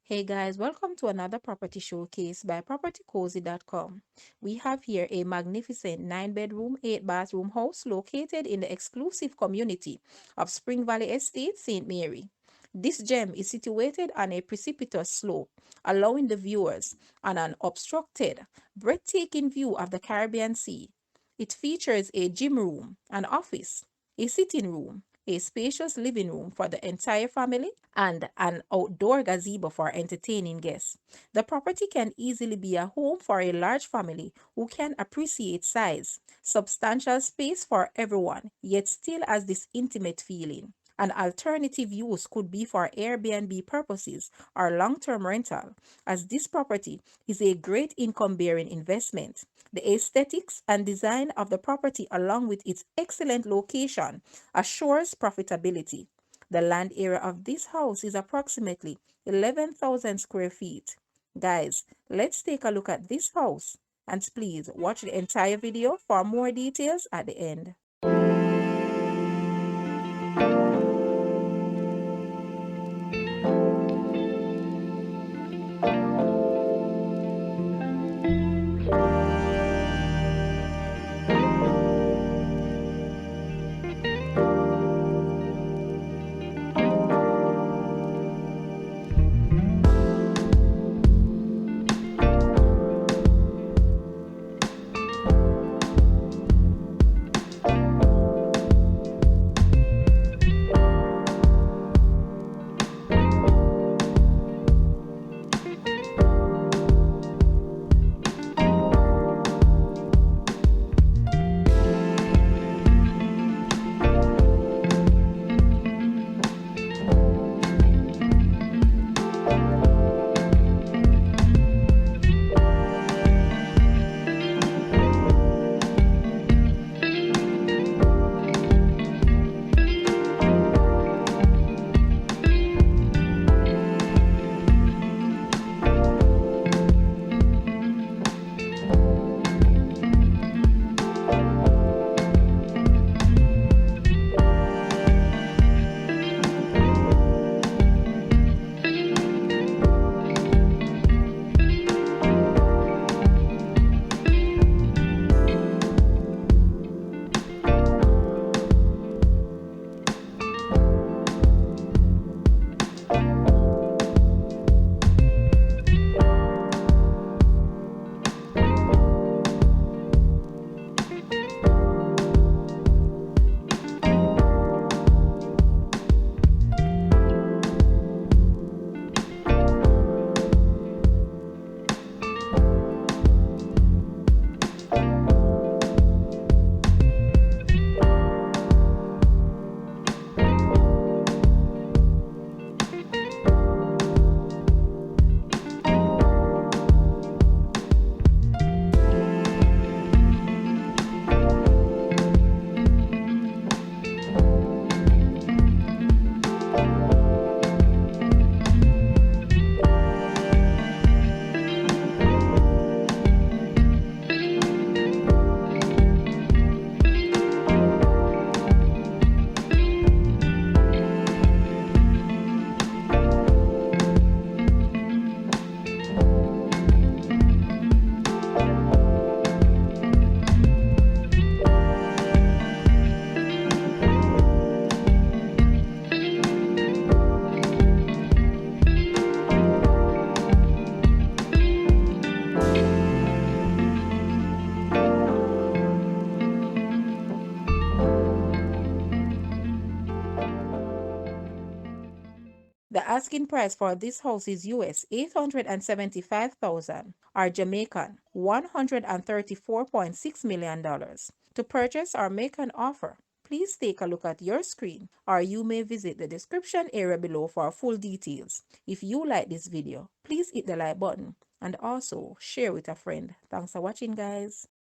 Hey guys, welcome to another property showcase by propertycozy.com. We have here a magnificent 9-bedroom, 8-bathroom house located in the exclusive community of Spring Valley Estate, St. Mary. This gem is situated on a precipitous slope, allowing the viewers an unobstructed, breathtaking view of the Caribbean Sea. It features a gym room, an office, a sitting room, a spacious living room for the entire family, and an outdoor gazebo for entertaining guests. The property can easily be a home for a large family who can appreciate size, substantial space for everyone, yet still has this intimate feeling. An alternative use could be for Airbnb purposes or long term rental, as this property is a great income bearing investment. The aesthetics and design of the property, along with its excellent location, assures profitability. The land area of this house is approximately 11,000 square feet. Guys, let's take a look at this house, and please watch the entire video for more details at the end. The asking price for this house is US 875,000 or Jamaican $134.6 million. To purchase or make an offer, please take a look at your screen, or you may visit the description area below for full details. If you like this video, please hit the like button and also share with a friend. Thanks for watching, guys.